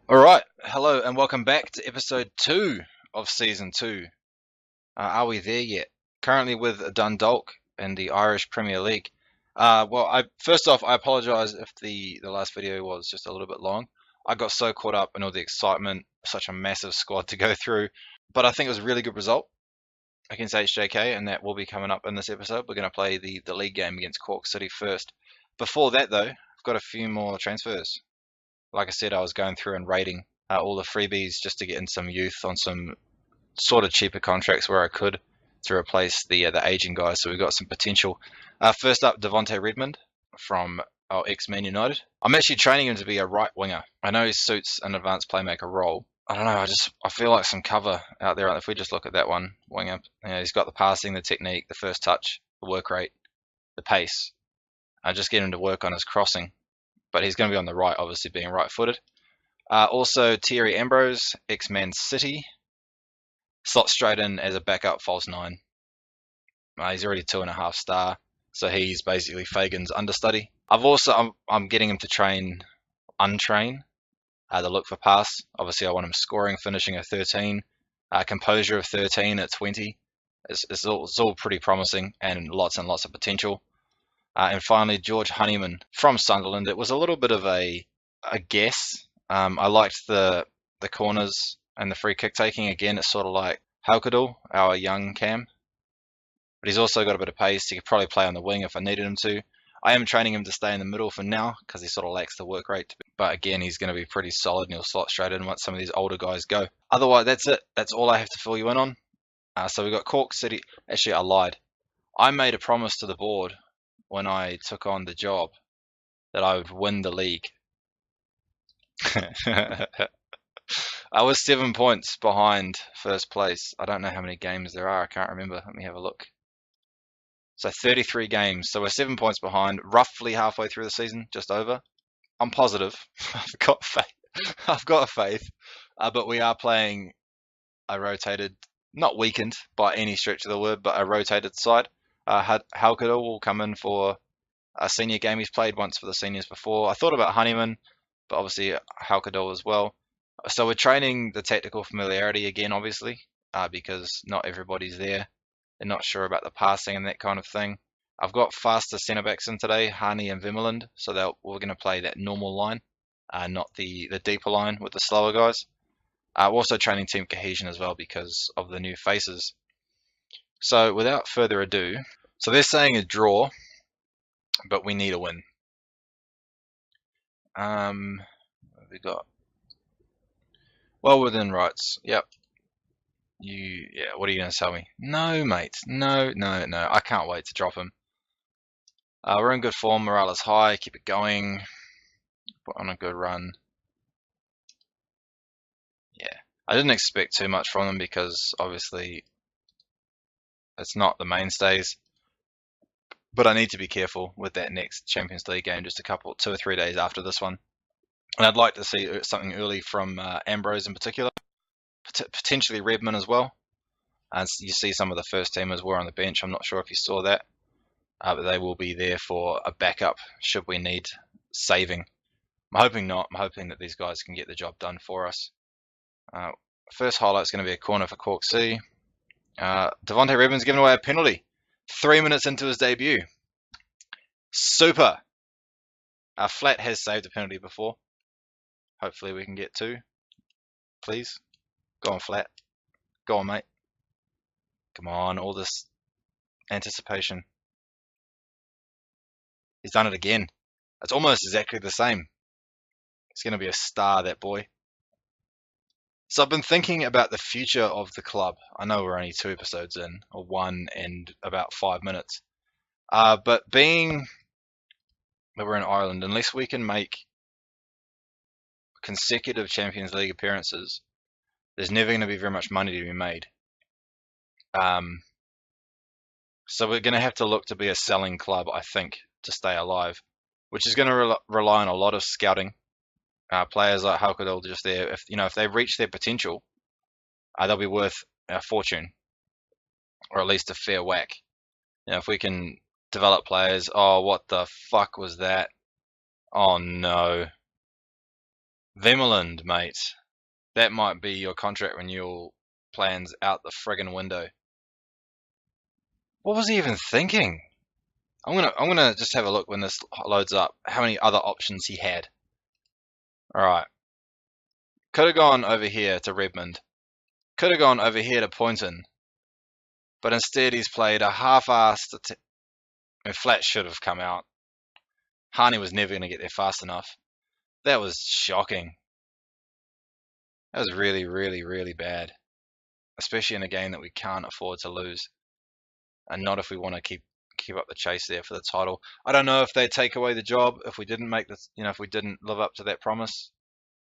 Alright, hello and welcome back to episode 2 of season 2. Are we there yet? Currently with Dundalk in the Irish Premier League. First off, I apologise if the last video was just a little bit long. I got so caught up in all the excitement, such a massive squad to go through, but I think it was a really good result against HJK, and that will be coming up in this episode. We're going to play the league game against Cork City first. Before that though, I've got a few more transfers. Like I said, I was going through and rating all the freebies just to get in some youth on some sort of cheaper contracts where I could to replace the aging guys. So we've got some potential. First up, Devontae Redmond from our ex-Man United. I'm actually training him to be a right winger. I know he suits an advanced playmaker role. I don't know, I feel like some cover out there. If we just look at that one, winger, he's got the passing, the technique, the first touch, the work rate, the pace. I just get him to work on his crossing. But he's going to be on the right, obviously being right-footed. Also, Thierry Ambrose, ex-Man City, slots straight in as a backup false 9. He's already 2.5 star, so he's basically Fagan's understudy. I'm getting him to untrain the look for pass. Obviously, I want him scoring, finishing at 13, composure of 13 at 20. It's all pretty promising and lots of potential. And finally, George Honeyman from Sunderland. It was a little bit of a guess. I liked the corners and the free kick taking. Again, it's sort of like Haukadal, our young cam. But he's also got a bit of pace. He could probably play on the wing if I needed him to. I am training him to stay in the middle for now because he sort of lacks the work rate. But again, he's going to be pretty solid and he'll slot straight in once some of these older guys go. Otherwise, that's it. That's all I have to fill you in on. So we've got Cork City. Actually, I lied. I made a promise to the board when I took on the job that I would win the league. I was 7 points behind first place. I don't know how many games there are. I can't remember. Let me have a look. So 33 games. So we're 7 points behind, roughly halfway through the season, just over. I'm positive. I've got faith. I've got faith. But we are playing a rotated, not weakened by any stretch of the word, but a rotated side. Haukadal will come in for a senior game. He's played once for the seniors before. I thought about Honeyman, but obviously Haukadal as well. So we're training the tactical familiarity again, obviously, because not everybody's there. They're not sure about the passing and that kind of thing. I've got faster centre backs in today, Hani and Vimeland, so we're going to play that normal line, not the deeper line with the slower guys. We're also training team cohesion as well because of the new faces. So without further ado, so they're saying a draw, but we need a win. What have we got? Well within rights. Yep. What are you going to tell me? No, mate. No. I can't wait to drop him. We're in good form. Morale is high. Keep it going. Put on a good run. Yeah. I didn't expect too much from them because obviously it's not the mainstays. But I need to be careful with that next Champions League game, just 2 or 3 days after this one. And I'd like to see something early from Ambrose in particular, potentially Redmond as well. And you see some of the first teamers were on the bench. I'm not sure if you saw that, but they will be there for a backup should we need saving. I'm hoping not. I'm hoping that these guys can get the job done for us. First highlight is going to be a corner for Cork City. Devontae Redmond's given away a penalty 3 minutes into his debut. Super. Flat has saved a penalty before. Hopefully we can get 2. Please. Go on, Flat. Go on, mate. Come on, all this anticipation. He's done it again. It's almost exactly the same. He's going to be a star, that boy. So I've been thinking about the future of the club. I know we're only 2 episodes in, or 1 and about 5 minutes. But being that we're in Ireland, unless we can make consecutive Champions League appearances, there's never going to be very much money to be made. So we're going to have to look to be a selling club, I think, to stay alive, which is going to rely on a lot of scouting. Players like Haukadal just there. If they reach their potential, they'll be worth a fortune, or at least a fair whack. If we can develop players. Oh, what the fuck was that? Oh no. Vemeland, mate. That might be your contract renewal plans out the friggin' window. What was he even thinking? I'm gonna just have a look when this loads up. How many other options he had? All right. Could have gone over here to Redmond. Could have gone over here to Poynton. But instead he's played a half-assed. Flat should have come out. Harney was never going to get there fast enough. That was shocking. That was really, really, really bad. Especially in a game that we can't afford to lose. And not if we want to keep up the chase there for the title. I don't know if they'd take away the job if we didn't make this, if we didn't live up to that promise.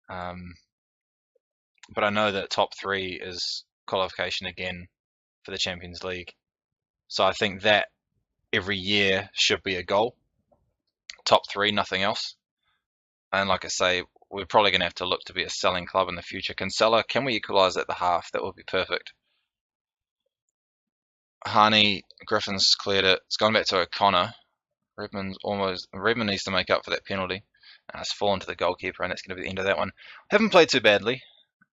But I know that top 3 is qualification again for the Champions League. So I think that every year should be a goal. Top 3, nothing else. And like I say, we're probably going to have to look to be a selling club in the future. Kinsella, can we equalise at the half? That would be perfect. Harney, Griffin's cleared it. It's gone back to O'Connor. Redmond needs to make up for that penalty. It's fallen to the goalkeeper, and that's going to be the end of that one. Haven't played too badly.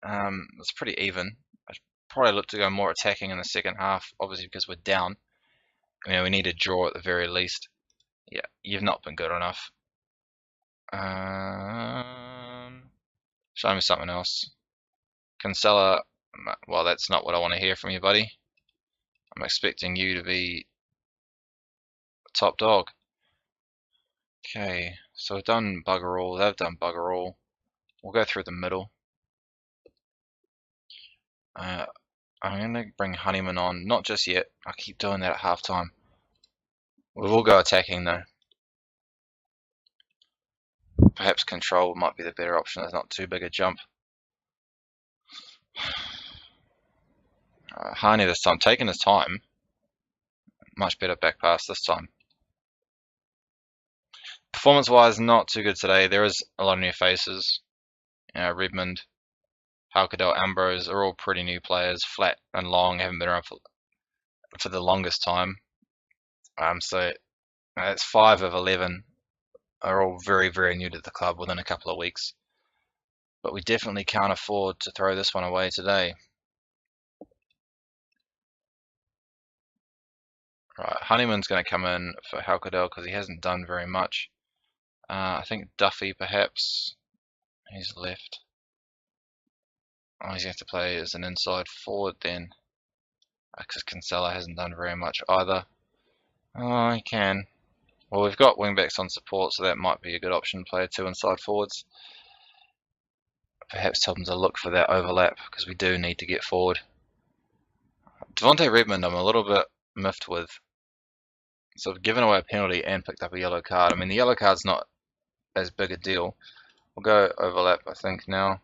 It's pretty even. I'd probably look to go more attacking in the second half, obviously because we're down. We need a draw at the very least. Yeah, you've not been good enough. Show me something else. Kinsella, well, that's not what I want to hear from you, buddy. I'm expecting you to be top dog. Okay, so we've done bugger all. They've done bugger all. We'll go through the middle. I'm going to bring Honeyman on. Not just yet. I keep doing that at halftime. We will go attacking though. Perhaps control might be the better option. There's not too big a jump. Harney this time, taking his time. Much better back pass this time. Performance-wise, not too good today. There is a lot of new faces. Redmond, Halkadel, Ambrose are all pretty new players. Flat and Long haven't been around for the longest time. So that's 5 of 11 are all very, very new to the club within a couple of weeks. But we definitely can't afford to throw this one away today. Right, Honeyman's going to come in for Halkadel because he hasn't done very much. I think Duffy perhaps. He's left. Oh, he's going to have to play as an inside forward then. Because Kinsella hasn't done very much either. Oh, he can. Well, we've got wingbacks on support, so that might be a good option. Play 2 inside forwards. Perhaps tell them to look for that overlap because we do need to get forward. Devontae Redmond, I'm a little bit miffed with. So I've given away a penalty and picked up a yellow card. I mean, the yellow card's not as big a deal. We'll go overlap, I think, now.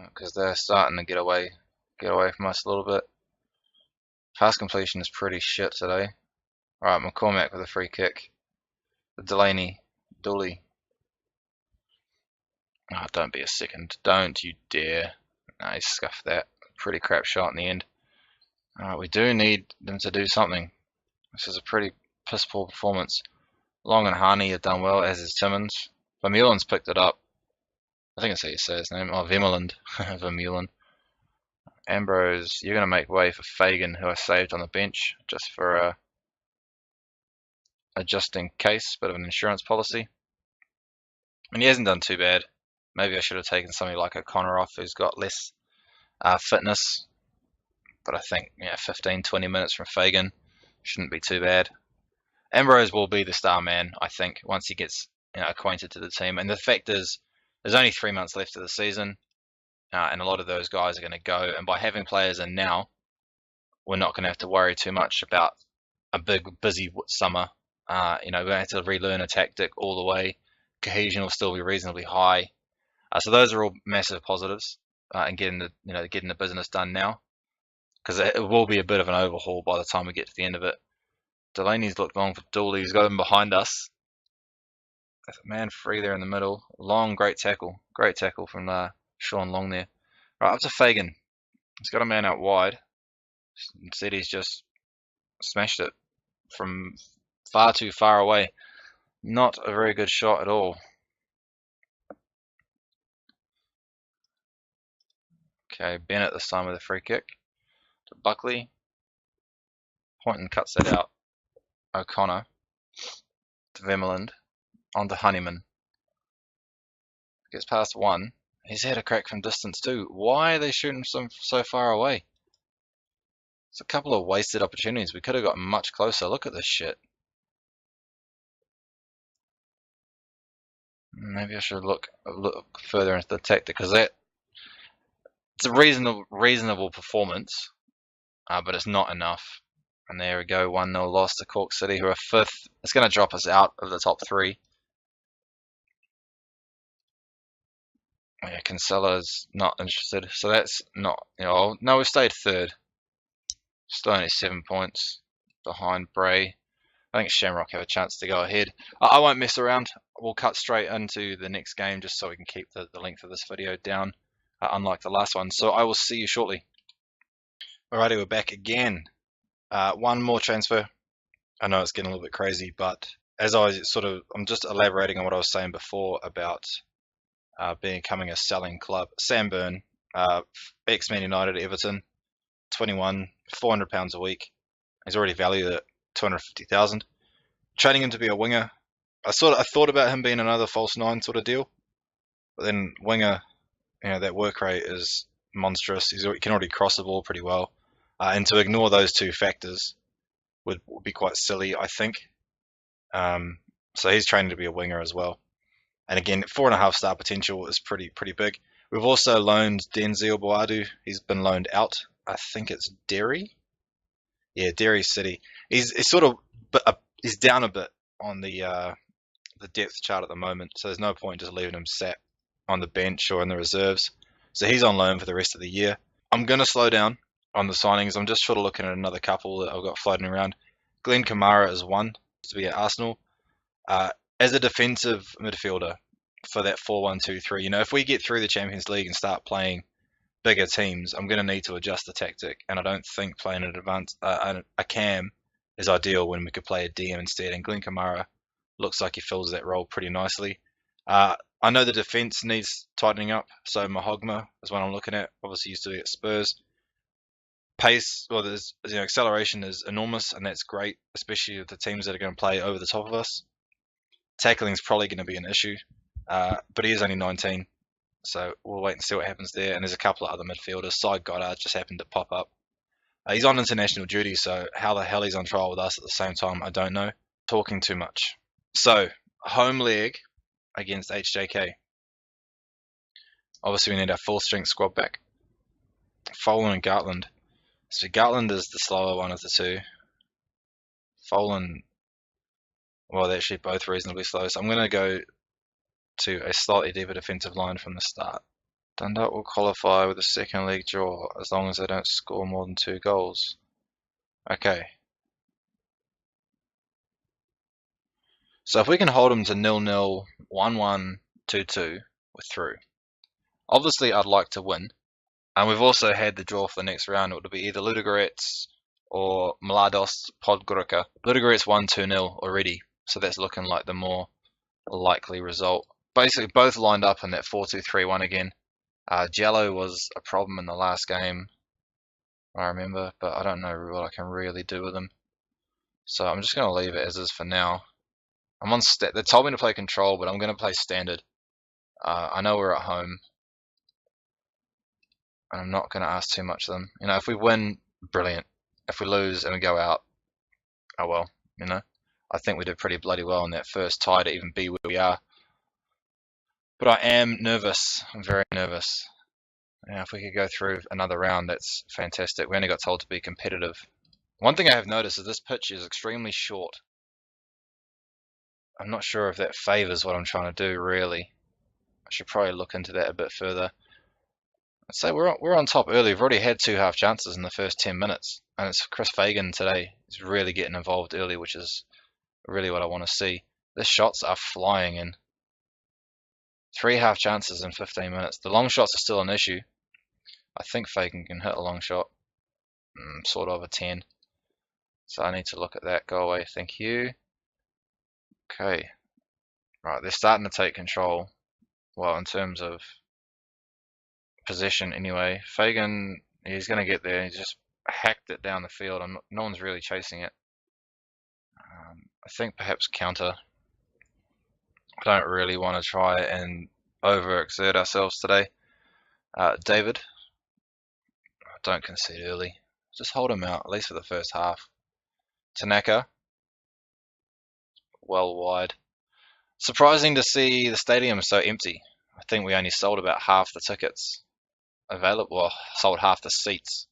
Because they're starting to get away from us a little bit. Pass completion is pretty shit today. Alright, McCormack with a free kick. Delaney, Dooley. Oh, don't be a second. Don't you dare. No, he scuffed that. Pretty crap shot in the end. We do need them to do something. This is a pretty piss poor performance. Long and Harney have done well, as is Timmins. Vermeulen's picked it up. I think that's how you say his name. Oh, Vemeland. Vermeulen. Ambrose, you're going to make way for Fagan, who I saved on the bench, just for a just in case, bit of an insurance policy. And he hasn't done too bad. Maybe I should have taken somebody like O'Connor off, who's got less fitness. But I think 15-20 minutes from Fagan shouldn't be too bad. Ambrose will be the star man, I think, once he gets acquainted to the team. And the fact is, there's only 3 months left of the season, and a lot of those guys are going to go. And by having players in now, we're not going to have to worry too much about a big, busy summer. We're going to have to relearn a tactic all the way. Cohesion will still be reasonably high. So those are all massive positives in getting the business done now, because it will be a bit of an overhaul by the time we get to the end of it. Delaney's looked long for Dooley. He's got him behind us. Man free there in the middle. Long, great tackle. Great tackle from Sean Long there. Right, up to Fagan. He's got a man out wide. Instead, he's just smashed it from far too far away. Not a very good shot at all. Okay, Bennett this time with a free kick to Buckley. Pointon cuts it out. O'Connor to Vemeland. On to Honeyman. Gets past one. He's had a crack from distance too. Why are they shooting so far away? It's a couple of wasted opportunities. We could have gotten much closer. Look at this shit. Maybe I should look further into the tactic, because it's a reasonable performance, but it's not enough. And there we go, 1-0 loss to Cork City, who are 5th. It's going to drop us out of the top 3. Yeah, Kinsella's not interested, so that's not, no, we've stayed 3rd. Still only 7 points behind Bray. I think Shamrock have a chance to go ahead. I won't mess around. We'll cut straight into the next game just so we can keep the length of this video down, unlike the last one. So I will see you shortly. Alrighty, we're back again. One more transfer. I know it's getting a little bit crazy, but as I'm just elaborating on what I was saying before about becoming a selling club. Sam Byrne, ex-Man United, Everton, 21, £400 a week. He's already valued at 250,000. Trading him to be a winger. I thought about him being another false 9 sort of deal, but then winger, that work rate is monstrous. He can already cross the ball pretty well, and to ignore those 2 factors would be quite silly, I think. So he's training to be a winger as well. And again, 4.5 star potential is pretty big. We've also loaned Denzel Boadu. He's been loaned out. I think it's Derry. Yeah, Derry City. He's down a bit on the depth chart at the moment, so there's no point just leaving him sat on the bench or in the reserves. So he's on loan for the rest of the year. I'm going to slow down on the signings. I'm just sort of looking at another couple that I've got floating around. Glenn Kamara is one to be at Arsenal. As a defensive midfielder for that 4-1-2-3, if we get through the Champions League and start playing bigger teams, I'm going to need to adjust the tactic, and I don't think playing an a cam is ideal when we could play a DM instead, and Glenn Kamara looks like he fills that role pretty nicely. I know the defence needs tightening up, so Mahogma is what I'm looking at. Obviously used to be at Spurs. Pace, there's acceleration is enormous, and that's great, especially with the teams that are going to play over the top of us. Tackling is probably going to be an issue, but he is only 19, so we'll wait and see what happens there. And there's a couple of other midfielders. Cy Goddard just happened to pop up. He's on international duty, so how the hell he's on trial with us at the same time, I don't know. Talking too much. So, home leg against HJK. Obviously, we need our full-strength squad back. Folan and Gartland. So Gartland is the slower one of the 2. Folan, they're actually both reasonably slow. So I'm going to go to a slightly deeper defensive line from the start. Dundalk will qualify with a second league draw as long as they don't score more than 2 goals. Okay. So if we can hold them to 0-0, 1-1, 2-2, we're through. Obviously, I'd like to win. And we've also had the draw for the next round. It would be either Ludogorets or Mladost Podgorica. Ludogorets won 2-0 already, so that's looking like the more likely result. Basically, both lined up in that 4-2-3-1 again. Jello was a problem in the last game, I remember, but I don't know what I can really do with him. So I'm just going to leave it as is for now. I'm on they told me to play control, but I'm going to play standard. I know we're at home, and I'm not going to ask too much of them. If we win, brilliant. If we lose and we go out, oh well, I think we did pretty bloody well in that first tie to even be where we are. But I am nervous. I'm very nervous. If we could go through another round, that's fantastic. We only got told to be competitive. One thing I have noticed is this pitch is extremely short. I'm not sure if that favours what I'm trying to do, really. I should probably look into that a bit further. I'd say we're on top early. We've already had 2 half chances in the first 10 minutes. And it's Chris Fagan today. He's really getting involved early, which is really what I want to see. The shots are flying in. 3 half chances in 15 minutes. The long shots are still an issue. I think Fagan can hit a long shot. Sort of a 10. So I need to look at that. Go away. Thank you. Okay. Right, they're starting to take control. Well, in terms of possession anyway. Fagan, he's going to get there. He just hacked it down the field, and no one's really chasing it. I think perhaps counter. I don't really want to try and overexert ourselves today. David, don't concede early. Just hold him out, at least for the first half. Tanaka, well wide. Surprising to see the stadium so empty. I think we only sold about half the tickets available, well, sold half the seats.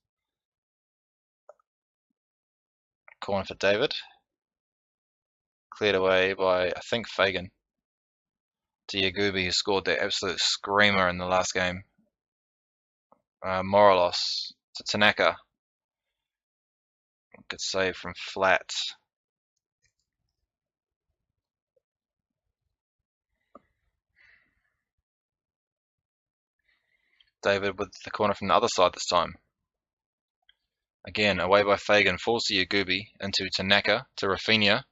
Corner for David. Cleared away by, I think, Fagan. Diagubi, who scored that absolute screamer in the last game. Morelos to Tanaka. Good save from Flat. David with the corner from the other side this time. Again, away by Fagan, falls to Yagubi, into Tanaka, to Rafinha.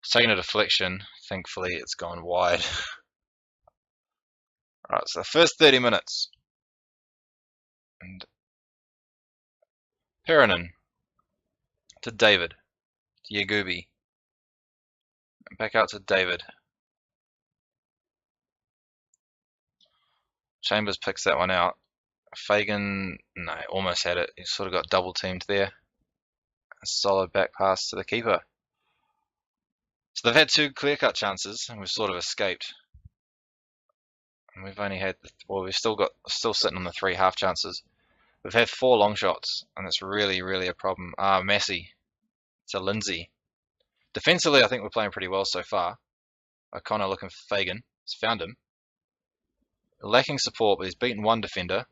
It's taken a deflection. Thankfully, it's gone wide. Alright, so the first 30 minutes. And Perinen to David, to Yagubi. Back out to David. Chambers picks that one out. Fagan, no, almost had it. He sort of got double teamed there. A solid back pass to the keeper. So they've had two clear-cut chances, and we've sort of escaped. And we've only had, well, we've still sitting on the 3 half chances. We've had 4 long shots, and it's really, really a problem. Messi to Lindsay. Defensively, I think we're playing pretty well so far. O'Connor looking for Fagan. He's found him. Lacking support, but he's beaten one defender.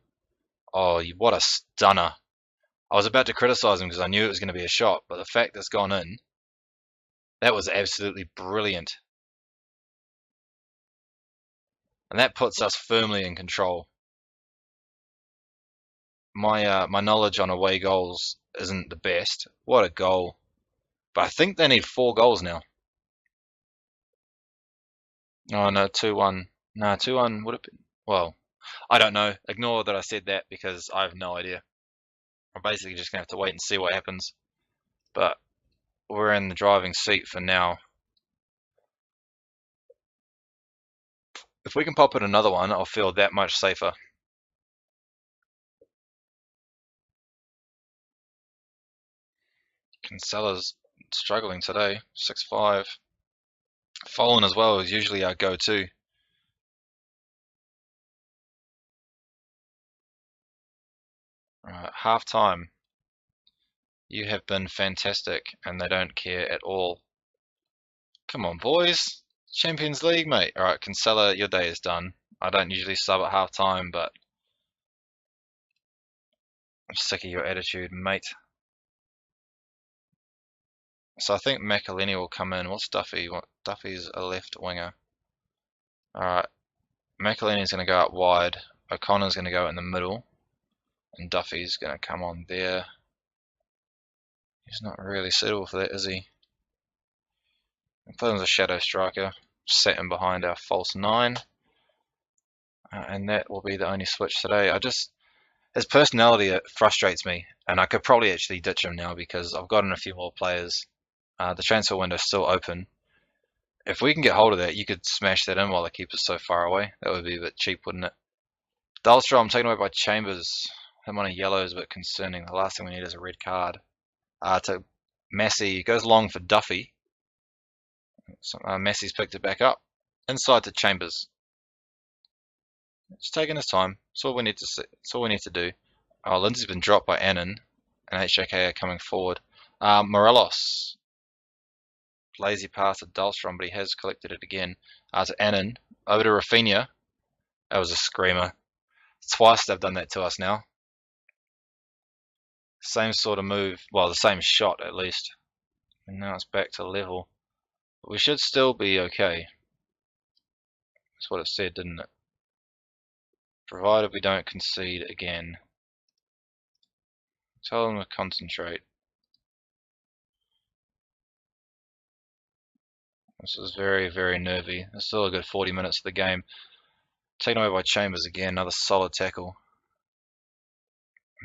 Oh, what a stunner. I was about to criticise him because I knew it was going to be a shot, but the fact it's gone in, that was absolutely brilliant. And that puts us firmly in control. My knowledge on away goals isn't the best. What a goal. But I think they need 4 goals now. Oh no, 2-1. No, 2-1 would have been... Well, I don't know. Ignore that I said that because I have no idea. I'm basically just going to have to wait and see what happens. But we're in the driving seat for now. If we can pop in another one, I'll feel that much safer. Cancella's struggling today. 6-5. Follin as well is usually our go-to. Right, half time. You have been fantastic, and they don't care at all. Come on, boys. Champions League, mate. Alright, Cancella, your day is done. I don't usually sub at half time, but I'm sick of your attitude, mate. So I think McElhenney will come in. What's Duffy? Duffy's a left winger. Alright. McElhenney's going to go out wide. O'Connor's going to go in the middle. And Duffy's going to come on there. He's not really suitable for that, is he? I'll put him as a shadow striker. Set him behind our false 9. And that will be the only switch today. His personality, it frustrates me. And I could probably actually ditch him now because I've gotten a few more players. The transfer window's still open. If we can get hold of that, you could smash that in while the keeper's so far away. That would be a bit cheap, wouldn't it? Dahlstrom taken away by Chambers. Him on a yellow is a bit concerning. The last thing we need is a red card. To Massey, goes long for Duffy. So, Massey's picked it back up. Inside to Chambers. It's taking his time. That's all we need to see. That's all we need to do. Oh, Lindsay's been dropped by Annan, and HJK are coming forward. Morelos. Lazy pass to Dahlstrom, but he has collected it again. To Annan. Over to Rafinha. That was a screamer. Twice they've done that to us now. Same sort of move. Well, the same shot at least. And now it's back to level. But we should still be okay. That's what it said, didn't it? Provided we don't concede again. Tell them to concentrate. This is very, very nervy. There's still a good 40 minutes of the game. Taken away by Chambers again, another solid tackle.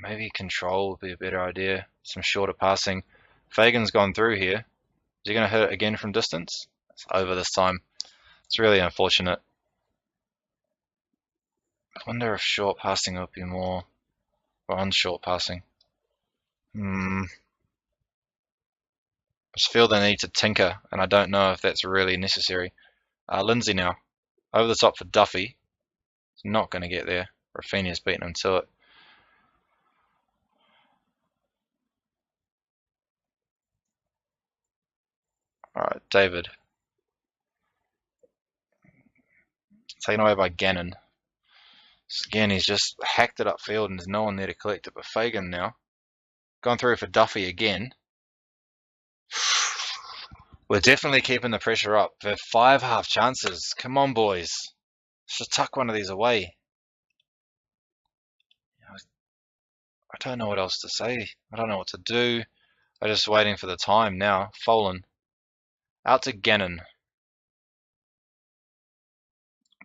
Maybe control would be a better idea. Some shorter passing. Fagan's gone through here. Is he going to hit it again from distance? It's over this time. It's really unfortunate. I wonder if short passing would be more, or unshort passing. I just feel they need to tinker, and I don't know if that's really necessary. Lindsay now. Over the top for Duffy. He's not going to get there. Rafinha's beaten him to it. Alright, David. Taken away by Gannon. Again, he's just hacked it upfield and there's no one there to collect it. But Fagan now. Gone through for Duffy again. We're definitely keeping the pressure up. We've 5 half chances. Come on, boys. Just tuck one of these away. I don't know what else to say. I don't know what to do. I'm just waiting for the time now. Folan. Out to Gannon.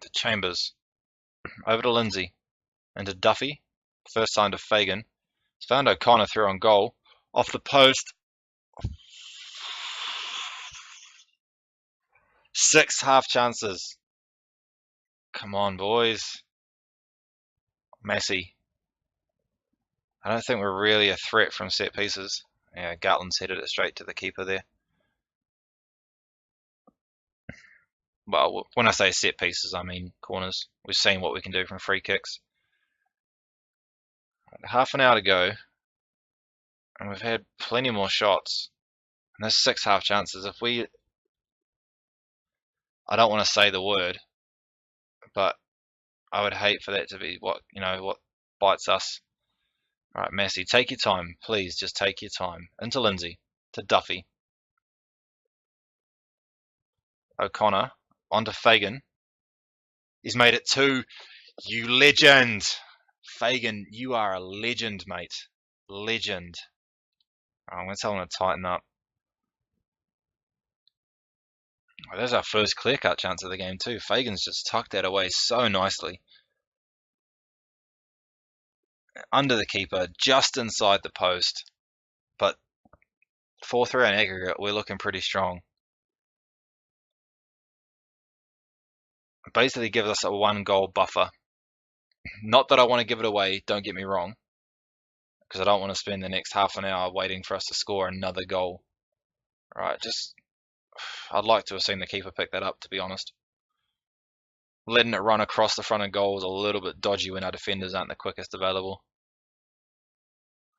To Chambers. Over to Lindsay. And to Duffy. First sign to Fagan. He's found O'Connor through on goal. Off the post. 6 half chances. Come on, boys. Massey. I don't think we're really a threat from set pieces. Yeah, Gatland's headed it straight to the keeper there. Well, when I say set pieces, I mean corners. We've seen what we can do from free kicks. Half an hour to go, and we've had plenty more shots. And there's 6 half chances. If we, I don't want to say the word, but I would hate for that to be what bites us. All right, Massey, take your time, please. Just take your time. Into Lindsay, to Duffy, O'Connor, onto Fagan. He's made it 2. You legend, Fagan. You are a legend, mate. Legend. I'm going to tell him to tighten up. Oh, there's our first clear-cut chance of the game too. Fagan's just tucked that away so nicely. Under the keeper, just inside the post. But 4-3 on aggregate, we're looking pretty strong. Basically gives us a 1-goal buffer. Not that I want to give it away, don't get me wrong. Because I don't want to spend the next half an hour waiting for us to score another goal. Right, I'd like to have seen the keeper pick that up, to be honest. Letting it run across the front of goal is a little bit dodgy when our defenders aren't the quickest available.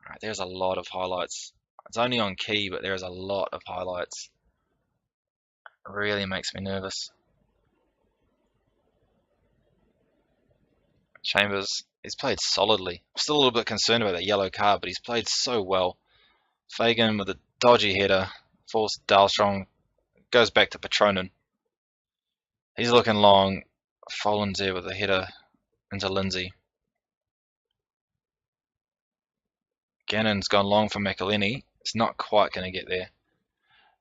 Alright, there's a lot of highlights. It's only on key, but there's a lot of highlights. It really makes me nervous. Chambers, he's played solidly. I'm still a little bit concerned about that yellow card, but he's played so well. Fagan with a dodgy header, forced Dalstrong, goes back to Patronin. He's looking long. Folan's there with a header into Lindsay. Gannon's gone long for McElhenney. It's not quite going to get there.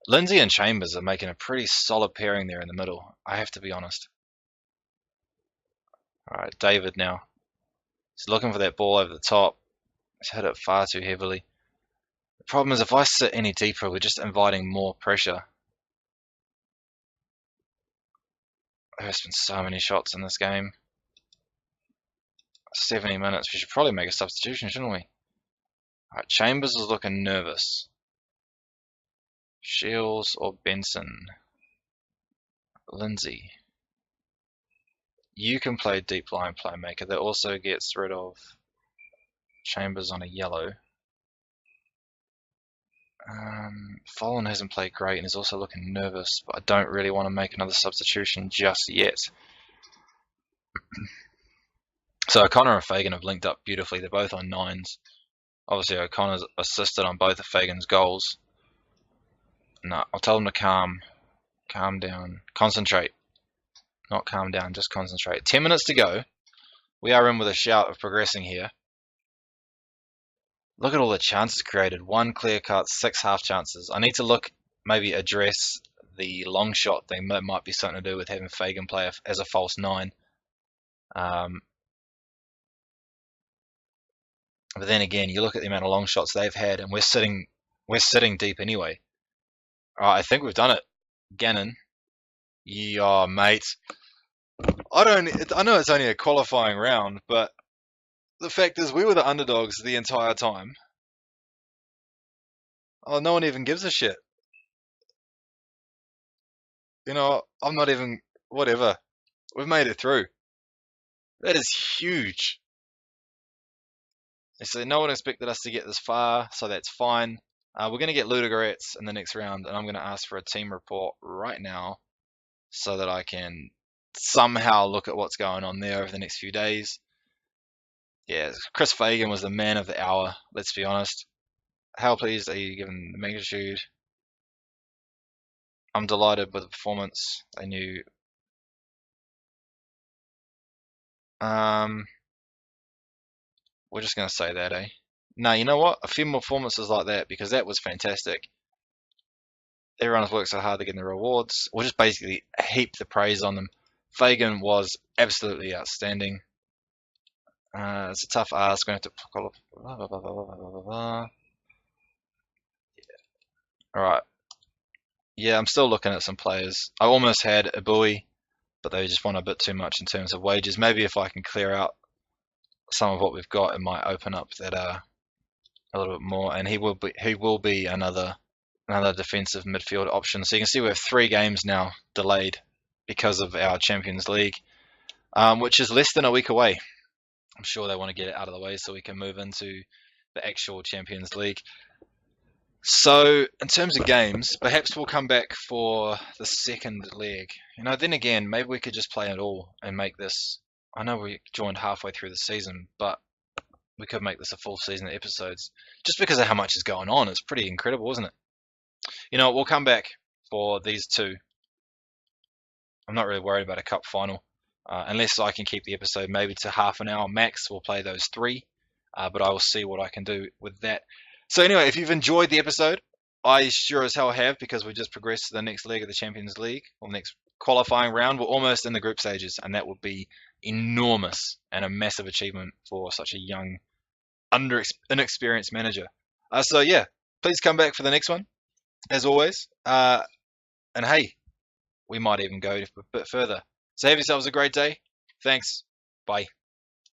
Lindsay and Chambers are making a pretty solid pairing there in the middle, I have to be honest. Alright, David now. He's looking for that ball over the top. He's hit it far too heavily. The problem is if I sit any deeper, we're just inviting more pressure. There's been so many shots in this game. 70 minutes. We should probably make a substitution, shouldn't we? Alright, Chambers is looking nervous. Shields or Benson? Lindsay. You can play deep line playmaker. That also gets rid of Chambers on a yellow. Folan hasn't played great and is also looking nervous, but I don't really want to make another substitution just yet. So O'Connor and Fagan have linked up beautifully. They're both on 9s. Obviously O'Connor's assisted on both of Fagan's goals. No, I'll tell them to calm down, concentrate. Not calm down, just concentrate. 10 minutes to go. We are in with a shout of progressing here. Look at all the chances created. 1 clear cut, 6 half chances. I need to maybe address the long shot thing. That might be something to do with having Fagan play as a false 9. But then again, you look at the amount of long shots they've had, and we're sitting deep anyway. I think we've done it. Gannon. Yeah, mate. I know it's only a qualifying round, but the fact is we were the underdogs the entire time. Oh, no one even gives a shit. I'm not even whatever. We've made it through. That is huge. So no one expected us to get this far, so that's fine. We're going to get Ludogorets in the next round, and I'm going to ask for a team report right now so that I can somehow look at what's going on there over the next few days. Yeah, Chris Fagan was the man of the hour, let's be honest. How pleased are you given the magnitude? I'm delighted with the performance. They knew. We're just going to say that, eh? No, you know what? A few more performances like that, because that was fantastic. Everyone's worked so hard to get the rewards. We'll just basically heap the praise on them. Fagan was absolutely outstanding. It's a tough ask. We're going to have to blah, blah, blah, blah, blah, blah, blah. All right. Yeah, I'm still looking at some players. I almost had a buoy, but they just want a bit too much in terms of wages. Maybe if I can clear out some of what we've got, it might open up that a little bit more. And he will be another defensive midfield option. So you can see we have 3 games now delayed because of our Champions League, which is less than a week away. I'm sure they want to get it out of the way so we can move into the actual Champions League. So in terms of games, perhaps we'll come back for the second leg. Then again, maybe we could just play it all and make this. I know we joined halfway through the season, but we could make this a full season of episodes just because of how much is going on. It's pretty incredible, isn't it? We'll come back for these 2. I'm not really worried about a cup final. Unless I can keep the episode maybe to half an hour max, we'll play those 3. But I will see what I can do with that. So anyway, if you've enjoyed the episode, I sure as hell have, because we just progressed to the next leg of the Champions League, or next qualifying round. We're almost in the group stages, and that would be enormous and a massive achievement for such a young, inexperienced manager. So yeah, please come back for the next one, as always. And hey, we might even go a bit further. So have yourselves a great day. Thanks. Bye.